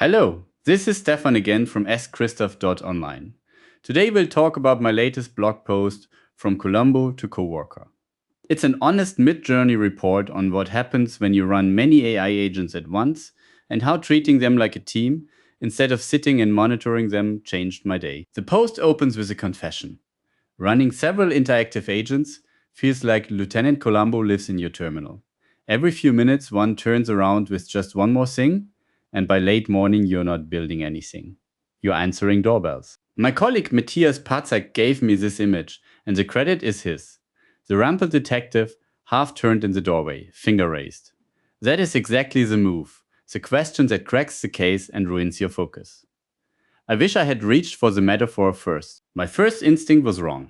Hello, this is Stefan again from schristoph.online. Today we'll talk about my latest blog post from Columbo to Coworker. It's an honest mid-journey report on what happens when you run many AI agents at once and how treating them like a team instead of sitting and monitoring them changed my day. The post opens with a confession. Running several interactive agents feels like Lieutenant Columbo lives in your terminal. Every few minutes one turns around with just one more thing, and by late morning you're not building anything. You're answering doorbells. My colleague Matthias Patzak gave me this image, and the credit is his. The rumpled detective, half turned in the doorway, finger raised. That is exactly the move, the question that cracks the case and ruins your focus. I wish I had reached for the metaphor first. My first instinct was wrong.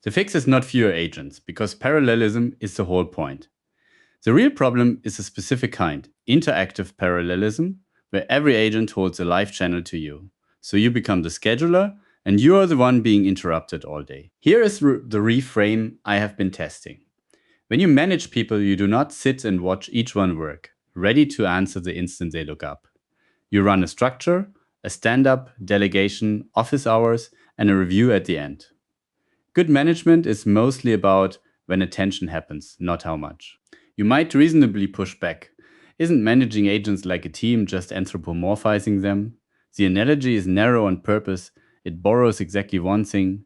The fix is not fewer agents, because parallelism is the whole point. The real problem is a specific kind, interactive parallelism, where every agent holds a live channel to you. So you become the scheduler, and you are the one being interrupted all day. Here is the reframe I have been testing. When you manage people, you do not sit and watch each one work, ready to answer the instant they look up. You run a structure, a stand-up, delegation, office hours, and a review at the end. Good management is mostly about when attention happens, not how much. You might reasonably push back. Isn't managing agents like a team just anthropomorphizing them? The analogy is narrow on purpose. It borrows exactly one thing: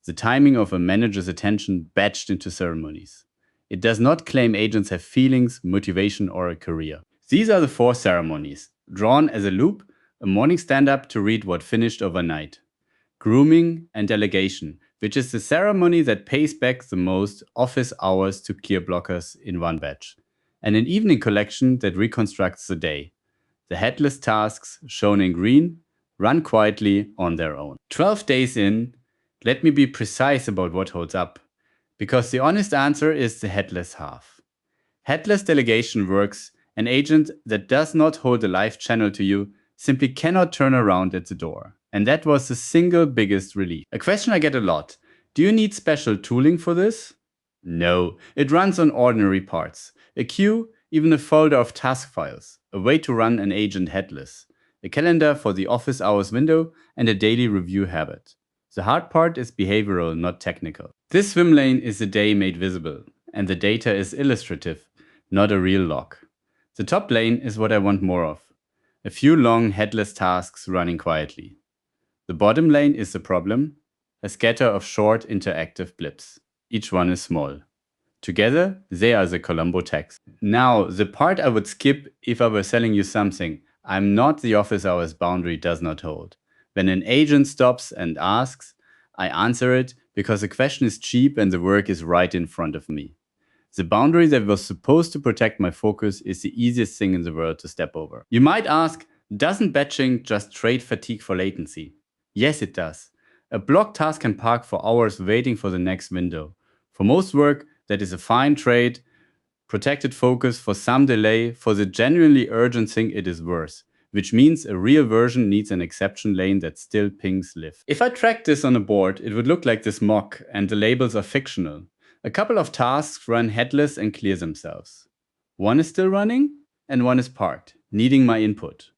the timing of a manager's attention batched into ceremonies. It does not claim agents have feelings, motivation, or a career. These are the 4 ceremonies, drawn as a loop: a morning stand-up to read what finished overnight, grooming and delegation, which is the ceremony that pays back the most office hours to clear blockers in one batch, and an evening collection that reconstructs the day. The headless tasks, shown in green, run quietly on their own. 12 days in, let me be precise about what holds up, because the honest answer is the headless half. Headless delegation works. An agent that does not hold a live channel to you simply cannot turn around at the door. And that was the single biggest relief. A question I get a lot: do you need special tooling for this? No, it runs on ordinary parts. A queue, even a folder of task files, a way to run an agent headless, a calendar for the office hours window, and a daily review habit. The hard part is behavioral, not technical. This swim lane is the day made visible, and the data is illustrative, not a real log. The top lane is what I want more of: a few long headless tasks running quietly. The bottom lane is the problem: a scatter of short interactive blips. Each one is small. Together, they are the Columbo text. Now, the part I would skip if I were selling you something: I'm not the office hours boundary does not hold. When an agent stops and asks, I answer it because the question is cheap and the work is right in front of me. The boundary that was supposed to protect my focus is the easiest thing in the world to step over. You might ask, doesn't batching just trade fatigue for latency? Yes, it does. A block task can park for hours waiting for the next window. For most work, that is a fine trade. Protected focus for some delay. For the genuinely urgent thing, it is worse, which means a real version needs an exception lane that still pings live. If I tracked this on a board, it would look like this mock, and the labels are fictional. A couple of tasks run headless and clear themselves. One is still running, and one is parked, needing my input.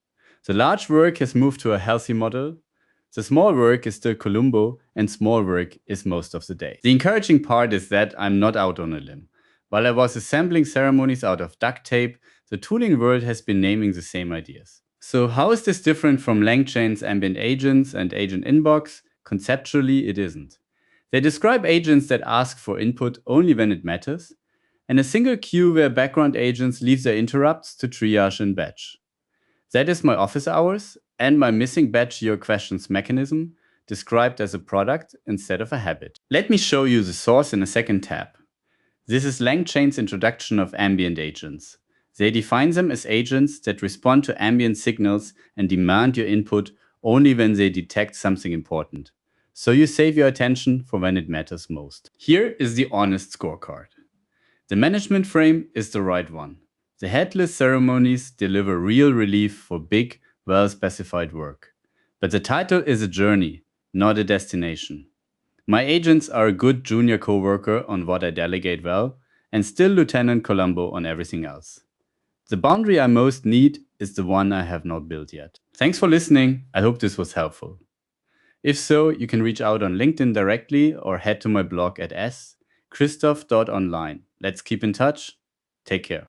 The large work has moved to a healthy model. The small work is still Columbo, and small work is most of the day. The encouraging part is that I'm not out on a limb. While I was assembling ceremonies out of duct tape, the tooling world has been naming the same ideas. So how is this different from LangChain's ambient agents and agent inbox? Conceptually, it isn't. They describe agents that ask for input only when it matters, and a single queue where background agents leave their interrupts to triage and batch. That is my office hours and my missing batch your questions mechanism, described as a product instead of a habit. Let me show you the source in a second tab. This is LangChain's introduction of ambient agents. They define them as agents that respond to ambient signals and demand your input only when they detect something important. So you save your attention for when it matters most. Here is the honest scorecard. The management frame is the right one. The headless ceremonies deliver real relief for big, well-specified work. But the title is a journey, not a destination. My agents are a good junior coworker on what I delegate well, and still Lieutenant Columbo on everything else. The boundary I most need is the one I have not built yet. Thanks for listening. I hope this was helpful. If so, you can reach out on LinkedIn directly or head to my blog at schristoph.online. Let's keep in touch. Take care.